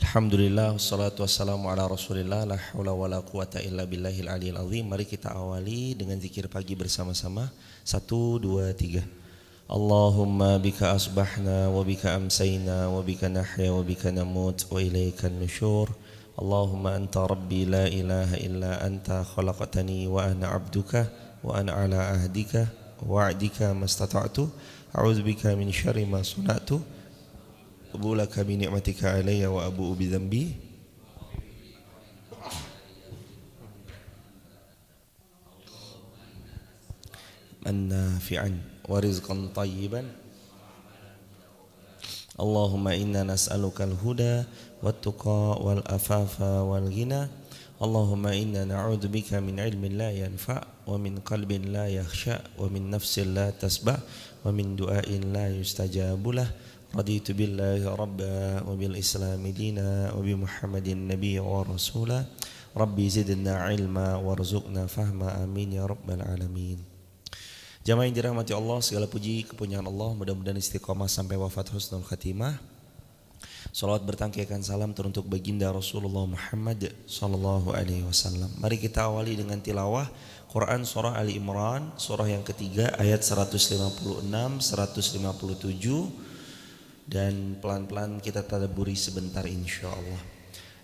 Alhamdulillah wassalatu wassalamu ala Rasulillah la haula wala quwata illa billahil aliyil azim. Mari kita awali dengan zikir pagi bersama-sama. 1 2 3. Allahumma bika asbahna wa bika amsayna wa bika nahya wa bika namut wa ilaikan nusyur. Allahumma anta rabbi la ilaha illa anta khalaqtani wa ana abduka wa ana ala ahdika wa'dika mastata'tu a'udzu bika min syarri ma sunatu Abulaka bi ni'matika alayya wa abu'u bi dhanbi. Nafi'an wa rizqan tayyiban. Allahumma inna nas'aluka al-huda wat-tuqa wal-afafa wal-ghina. Allahumma inna na'udzubika min ilmin la yanfa' wa min qalbin la yakhsha wa min nafsin la tasba' wa min du'ain la yustajabu lah. Raditu billahi rabba wa bil islami dina wa bi muhammadin nabiyya wa rasula. Rabbi zidna ilma warzuqna fahma amin ya rabbal alamin. Jamaah yang dirahmati Allah, segala puji kepunyaan Allah, mudah-mudahan istiqomah sampai wafat husnul khatimah. Salawat bertangkikan salam teruntuk baginda Rasulullah Muhammad sallallahu alaihi wasallam. Mari kita awali dengan tilawah Quran surah Ali Imran, surah yang ketiga ayat 156 157. Dan pelan-pelan kita tadabburi sebentar insyaallah.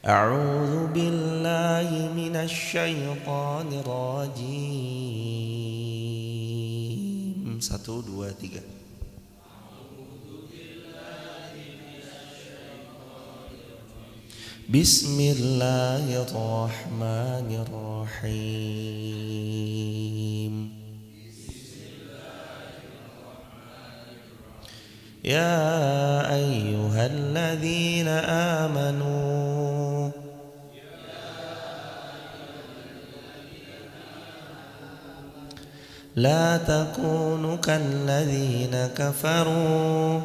A'udzu billahi minasyaitonir rajim. 1 2 3. Bismillahirrahmanirrahim. Ya ayyuhalladzina amanu la takunu kalladzina kafaru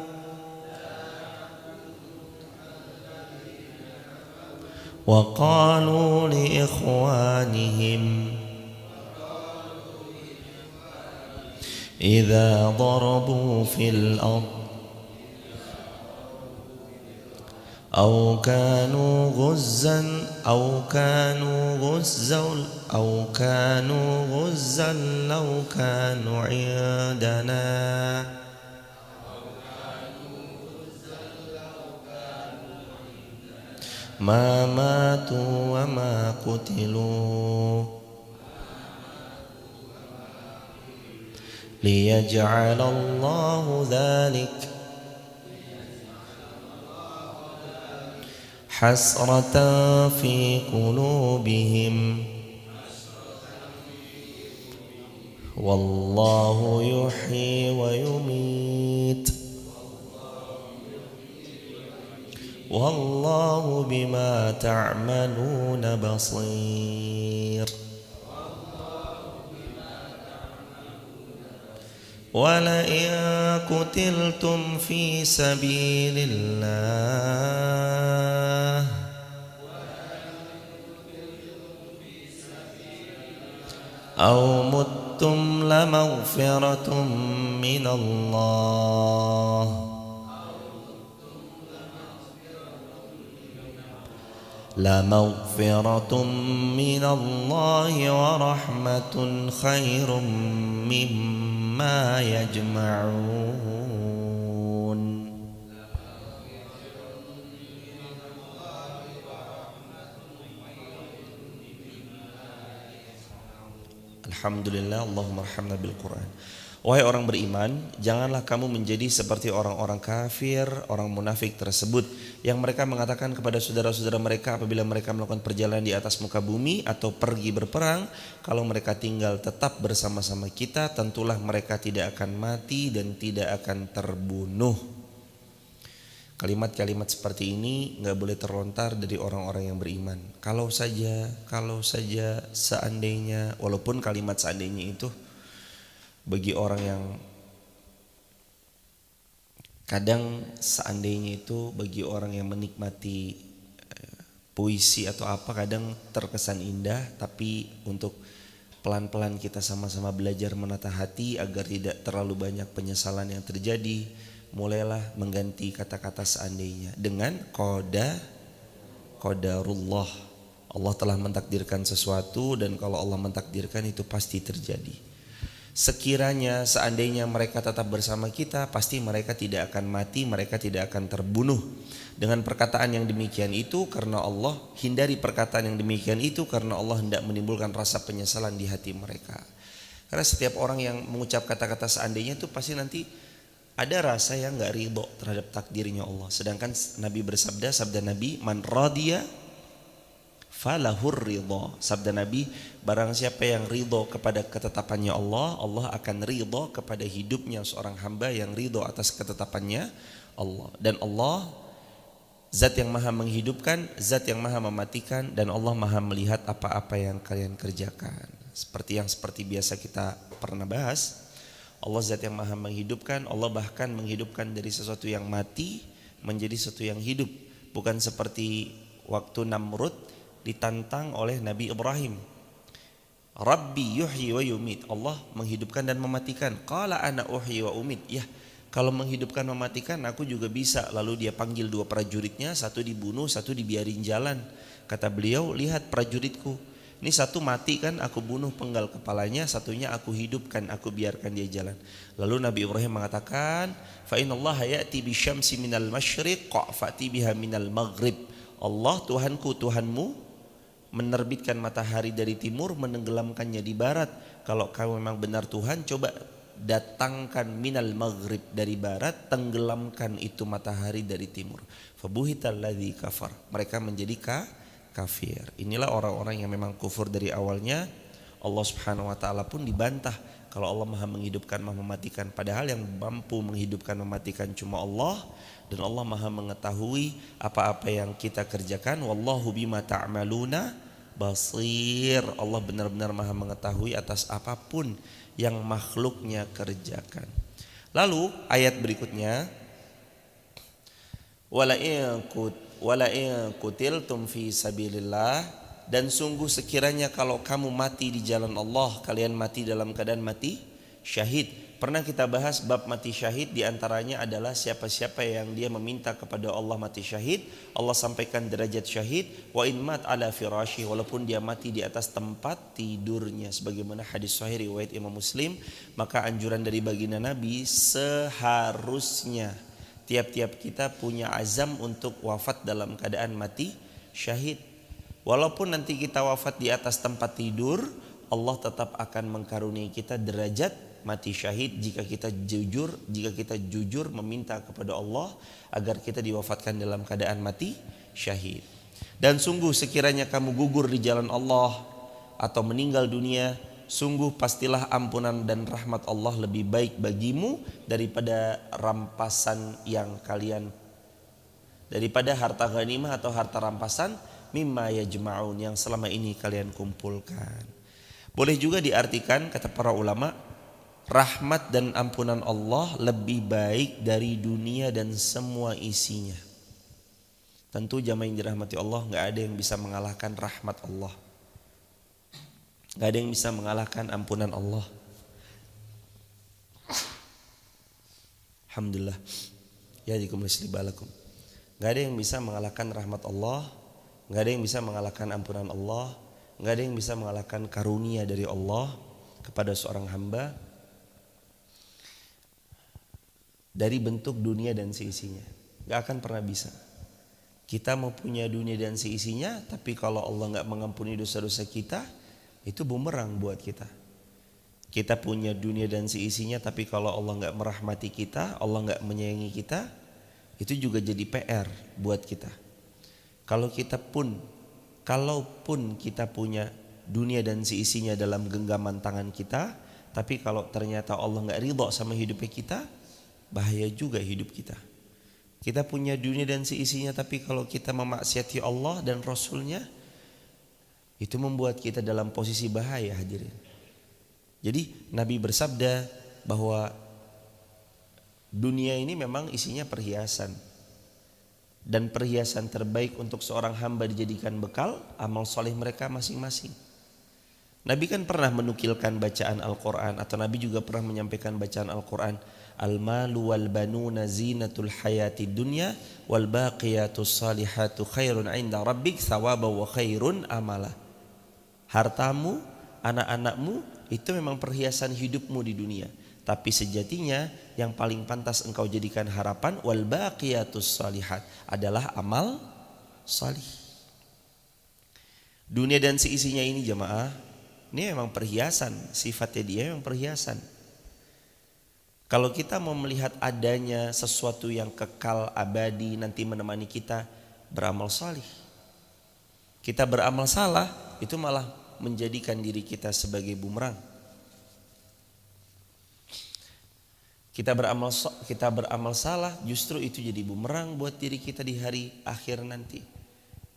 wa qalu li ikhwanihim idza darabu fil ardh أو كانوا غزا لو كانوا عندنا ما ماتوا وما قتلوا ليجعل الله ذلك حسرة في قلوبهم والله يحيي ويميت والله بما تعملون بصير ولئن قتلتم في سبيل الله أو متم لمغفرة من الله ورحمة خير مما يجمعون. Alhamdulillah, Allahumma arhamna bil Quran. Wahai orang beriman, janganlah kamu menjadi seperti orang-orang kafir, orang munafik tersebut yang mereka mengatakan kepada saudara-saudara mereka apabila mereka melakukan perjalanan di atas muka bumi atau pergi berperang, kalau mereka tinggal tetap bersama-sama kita, tentulah mereka tidak akan mati dan tidak akan terbunuh. Kalimat-kalimat seperti ini gak boleh terlontar dari orang-orang yang beriman. Kalau saja, seandainya, walaupun kalimat seandainya itu bagi orang yang kadang seandainya itu bagi orang yang menikmati puisi atau apa kadang terkesan indah, tapi untuk pelan-pelan kita sama-sama belajar menata hati agar tidak terlalu banyak penyesalan yang terjadi, mulailah mengganti kata-kata seandainya dengan qadarullah. Allah telah mentakdirkan sesuatu, dan kalau Allah mentakdirkan itu pasti terjadi. Sekiranya seandainya mereka tetap bersama kita, pasti mereka tidak akan mati, mereka tidak akan terbunuh. Dengan perkataan yang demikian itu karena Allah, hindari perkataan yang demikian itu karena Allah hendak menimbulkan rasa penyesalan di hati mereka. Karena setiap orang yang mengucap kata-kata seandainya itu pasti nanti ada rasa yang gak ridho terhadap takdirnya Allah. Sedangkan Nabi bersabda, sabda Nabi, man radiya falahur ridho. Sabda Nabi, barang siapa yang ridho kepada ketetapannya Allah, Allah akan ridho kepada hidupnya seorang hamba yang ridho atas ketetapannya Allah. Dan Allah zat yang maha menghidupkan, zat yang maha mematikan, dan Allah maha melihat apa-apa yang kalian kerjakan. Seperti biasa kita pernah bahas, Allah zat yang maha menghidupkan. Allah bahkan menghidupkan dari sesuatu yang mati menjadi sesuatu yang hidup. Bukan seperti waktu Namrud ditantang oleh Nabi Ibrahim, Rabbi yuhyi wa yumit, Allah menghidupkan dan mematikan. Qala ana uhyi wa umit, ya kalau menghidupkan mematikan aku juga bisa. Lalu dia panggil dua prajuritnya, satu dibunuh, satu dibiarin jalan. Kata beliau, lihat prajuritku, ini satu mati kan aku bunuh penggal kepalanya, satunya aku hidupkan, aku biarkan dia jalan. Lalu Nabi Ibrahim mengatakan, fa innallaha ya'ti bisyamsi minal masyriq fa'ti biha minal maghrib. Allah Tuhanku, Tuhanmu menerbitkan matahari dari timur, menenggelamkannya di barat. Kalau kamu memang benar Tuhan, coba datangkan minal maghrib dari barat, tenggelamkan itu matahari dari timur. Fabuhital ladzi kafar, mereka menjadi kafir. Inilah orang-orang yang memang kufur dari awalnya. Allah Subhanahu wa taala pun dibantah kalau Allah maha menghidupkan, maha mematikan, padahal yang mampu menghidupkan, mematikan cuma Allah. Dan Allah maha mengetahui apa-apa yang kita kerjakan. Wallahu bima ta'maluna basir. Allah benar-benar maha mengetahui atas apapun yang makhluknya kerjakan. Lalu ayat berikutnya, wala in qutiltum fi sabilillah, dan sungguh sekiranya kalau kamu mati di jalan Allah, kalian mati dalam keadaan mati syahid. Pernah kita bahas bab mati syahid, diantaranya adalah siapa-siapa yang dia meminta kepada Allah mati syahid, Allah sampaikan derajat syahid. Wa in mat ala firashi, walaupun dia mati di atas tempat tidurnya, sebagaimana hadis sahih riwayat Imam Muslim. Maka anjuran dari baginda Nabi, seharusnya tiap-tiap kita punya azam untuk wafat dalam keadaan mati syahid. Walaupun nanti kita wafat di atas tempat tidur, Allah tetap akan mengkaruniai kita derajat mati syahid jika kita jujur meminta kepada Allah agar kita diwafatkan dalam keadaan mati syahid. Dan sungguh sekiranya kamu gugur di jalan Allah atau meninggal dunia, sungguh pastilah ampunan dan rahmat Allah lebih baik bagimu daripada rampasan yang kalian, daripada harta ghanimah atau harta rampasan mimma yajma'un yang selama ini kalian kumpulkan. Boleh juga diartikan, kata para ulama, rahmat dan ampunan Allah lebih baik dari dunia dan semua isinya. Tentu jamaah yang dirahmati Allah, gak ada yang bisa mengalahkan rahmat Allah, gak ada yang bisa mengalahkan ampunan Allah. Alhamdulillah, ya dikumlisibalakum. Gak ada yang bisa mengalahkan rahmat Allah, gak ada yang bisa mengalahkan ampunan Allah, gak ada yang bisa mengalahkan karunia dari Allah kepada seorang hamba dari bentuk dunia dan seisinya. Gak akan pernah bisa. Kita mau punya dunia dan seisinya, tapi kalau Allah gak mengampuni dosa-dosa kita, itu bumerang buat kita. Kita punya dunia dan seisinya, tapi kalau Allah gak merahmati kita, Allah gak menyayangi kita, itu juga jadi PR buat kita. Kalaupun kita punya dunia dan seisinya dalam genggaman tangan kita, tapi kalau ternyata Allah gak ridho sama hidupnya kita, bahaya juga hidup kita. Kita punya dunia dan seisinya, tapi kalau kita memaksiati Allah dan Rasulnya, itu membuat kita dalam posisi bahaya, hadirin. Jadi Nabi bersabda bahwa dunia ini memang isinya perhiasan, dan perhiasan terbaik untuk seorang hamba dijadikan bekal amal soleh mereka masing-masing. Nabi kan pernah menukilkan bacaan Al-Quran, atau Nabi juga pernah menyampaikan bacaan Al-Quran. Al-malu wal banuna zinatul hayati dunya wal baqiyatus salihatu khairun 'inda rabbik thawaban wa khairun amala. Hartamu, anak-anakmu itu memang perhiasan hidupmu di dunia, tapi sejatinya yang paling pantas engkau jadikan harapan wal baqiyatus salihat adalah amal salih. Dunia dan seisinya ini jemaah, ini memang perhiasan, sifatnya dia memang perhiasan. Kalau kita mau melihat adanya sesuatu yang kekal abadi nanti menemani kita, beramal salih. Kita beramal salah itu malah menjadikan diri kita sebagai bumerang. Kita beramal salah justru itu jadi bumerang buat diri kita di hari akhir nanti.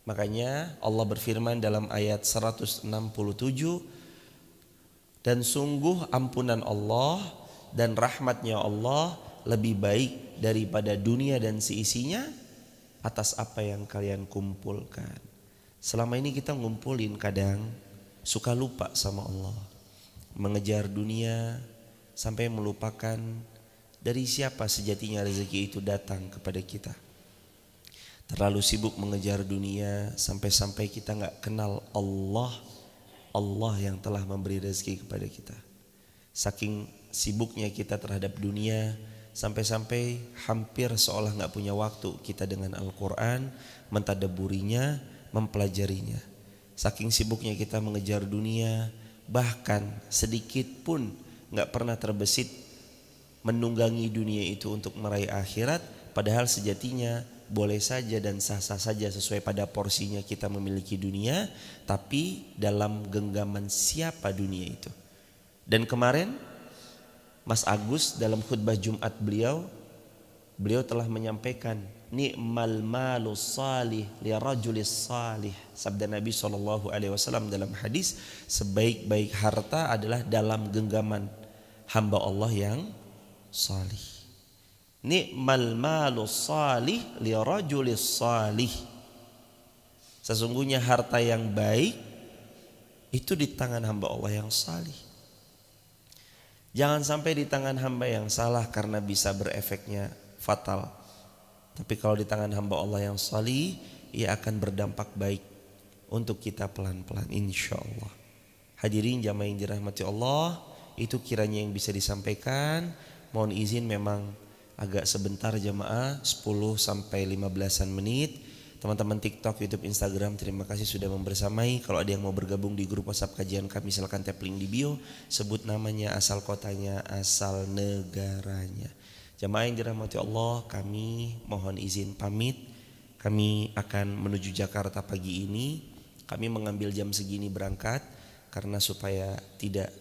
Makanya Allah berfirman dalam ayat 167, dan sungguh ampunan Allah dan rahmatnya Allah lebih baik daripada dunia dan seisinya atas apa yang kalian kumpulkan. Selama ini kita ngumpulin kadang suka lupa sama Allah, mengejar dunia sampai melupakan dari siapa sejatinya rezeki itu datang kepada kita. Terlalu sibuk mengejar dunia sampai-sampai kita gak kenal Allah yang telah memberi rezeki kepada kita. Saking sibuknya kita terhadap dunia sampai-sampai hampir seolah gak punya waktu kita dengan Al-Quran, mentadabburinya, mempelajarinya. Saking sibuknya kita mengejar dunia, bahkan sedikit pun gak pernah terbesit menunggangi dunia itu untuk meraih akhirat. Padahal sejatinya boleh saja dan sah-sah saja sesuai pada porsinya kita memiliki dunia, tapi dalam genggaman siapa dunia itu. Dan kemarin Mas Agus dalam khutbah Jumat beliau telah menyampaikan ni'mal malu salih li rajulis salih. Sabda Nabi SAW dalam hadis, sebaik-baik harta adalah dalam genggaman hamba Allah yang salih. Ni'mal malu salih li rajulis salih. Sesungguhnya harta yang baik itu di tangan hamba Allah yang salih. Jangan sampai di tangan hamba yang salah karena bisa berefeknya fatal. Tapi kalau di tangan hamba Allah yang salih, ia akan berdampak baik untuk kita pelan-pelan insyaallah. Hadirin jamaah yang dirahmati Allah, itu kiranya yang bisa disampaikan. Mohon izin memang agak sebentar jamaah, 10-15 menit. Teman-teman TikTok, YouTube, Instagram, terima kasih sudah membersamai. Kalau ada yang mau bergabung di grup WhatsApp kajian kami, silakan tap link di bio, sebut namanya, asal kotanya, asal negaranya. Jamaah yang dirahmati Allah, kami mohon izin pamit. Kami akan menuju Jakarta pagi ini. Kami mengambil jam segini berangkat karena supaya tidak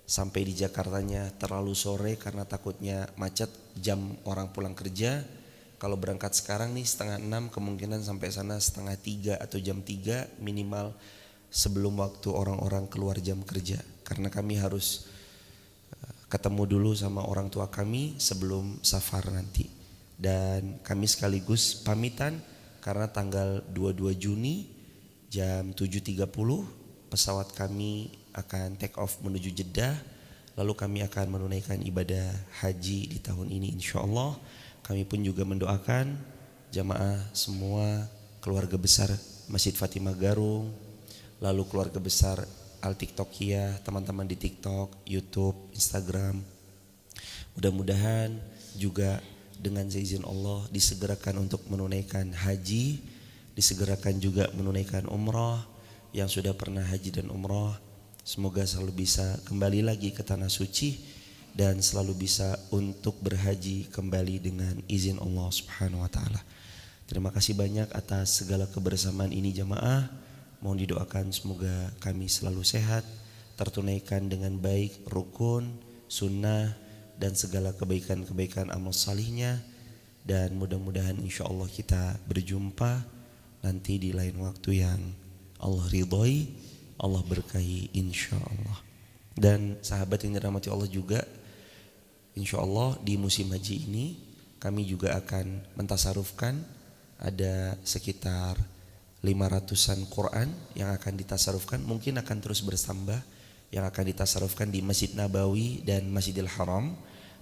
sampai di Jakartanya terlalu sore karena takutnya macet jam orang pulang kerja. Kalau berangkat sekarang nih 5:30, kemungkinan sampai sana 2:30 atau jam 3 minimal sebelum waktu orang-orang keluar jam kerja. Karena kami harus ketemu dulu sama orang tua kami sebelum safar nanti. Dan kami sekaligus pamitan karena tanggal 22 Juni jam 7.30 pesawat kami akan take off menuju Jeddah. Lalu kami akan menunaikan ibadah haji di tahun ini insyaallah. Kami pun juga mendoakan jamaah semua, keluarga besar Masjid Fatimah Garung, lalu keluarga besar Al-Tiktokiyah, teman-teman di TikTok, YouTube, Instagram. Mudah-mudahan juga dengan seizin Allah disegerakan untuk menunaikan haji, disegerakan juga menunaikan umrah. Yang sudah pernah haji dan umrah, semoga selalu bisa kembali lagi ke tanah suci dan selalu bisa untuk berhaji kembali dengan izin Allah Subhanahu wa taala. Terima kasih banyak atas segala kebersamaan ini jamaah. Mohon didoakan semoga kami selalu sehat, tertunaikan dengan baik rukun, sunnah dan segala kebaikan-kebaikan amal salihnya. Dan mudah-mudahan insyaallah kita berjumpa nanti di lain waktu yang Allah ridhoi, Allah berkahi insyaallah. Dan sahabat yang dirahmati Allah juga, insyaallah di musim haji ini kami juga akan mentasarufkan ada sekitar 500-an Quran yang akan ditasarufkan, mungkin akan terus bertambah, yang akan ditasarufkan di Masjid Nabawi dan Masjidil Haram.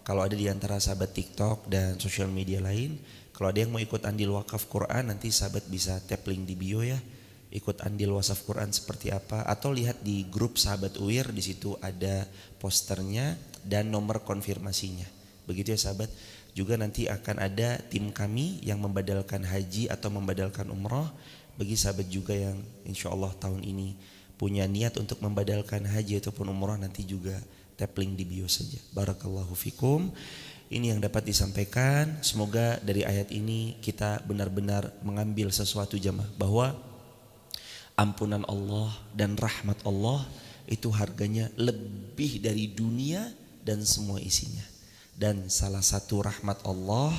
kalau ada di antara sahabat TikTok dan sosial media lain, kalau ada yang mau ikut andil wakaf Quran, nanti sahabat bisa tap link di bio ya. Ikut andil wakaf Quran seperti apa, atau lihat di grup sahabat UIR, di situ ada posternya dan nomor konfirmasinya. Begitu ya sahabat. Juga nanti akan ada tim kami yang membadalkan haji atau membadalkan umroh. Bagi sahabat juga yang insya Allah tahun ini punya niat untuk membadalkan haji ataupun umroh, nanti juga tap link di bio saja. Barakallahu fikum. Ini yang dapat disampaikan. Semoga dari ayat ini kita benar-benar mengambil sesuatu jamaah, bahwa ampunan Allah dan rahmat Allah itu harganya lebih dari dunia dan semua isinya. Dan salah satu rahmat Allah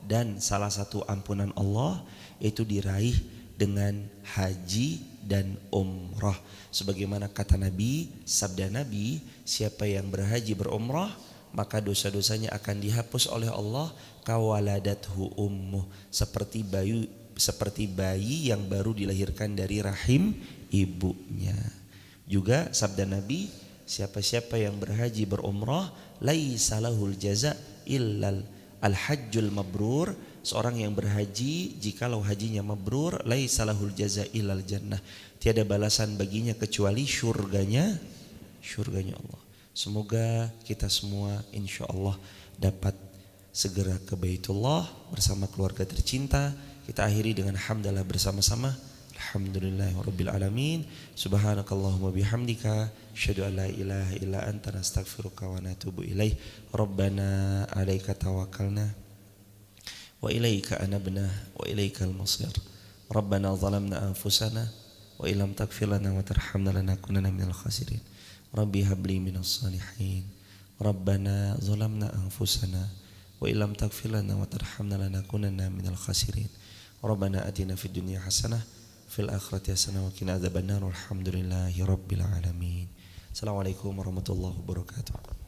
dan salah satu ampunan Allah itu diraih dengan haji dan umrah. Sebagaimana kata Nabi, sabda Nabi, siapa yang berhaji berumrah maka dosa-dosanya akan dihapus oleh Allah kawaladathu ummuh, seperti bayi yang baru dilahirkan dari rahim ibunya. Juga sabda Nabi, siapa-siapa yang berhaji berumrah laisa lahul jaza illal al-hajjul mabrur, seorang yang berhaji jikalau hajinya mabrur, laisa lahul jaza illal jannah, tiada balasan baginya kecuali syurganya Allah. Semoga kita semua insyaallah dapat segera ke Baitullah bersama keluarga tercinta. Kita akhiri dengan hamdalah bersama-sama. Alhamdulillahirabbil alamin. Subhanakallahumma bihamdika asyhadu an la ilaha illa anta nastaghfiruka wa natubu ilaih. Rabbana 'alaika tawakkalna wa ilaika anabna wa ilaikal masir. Rabbana zalamna anfusana wa illam taghfir lana wa tarhamna lanakunanna minal khasirin. Rabbi habli minas salihin. Rabbana zalamna anfusana wa illam taghfir lana wa tarhamna lanakunanna minal khasirin. Rabbana atina fid dunya hasanah fil akhirati hasanah wa qina adzabannar. Walhamdulillahi rabbil alamin. Assalamualaikum warahmatullahi wabarakatuh.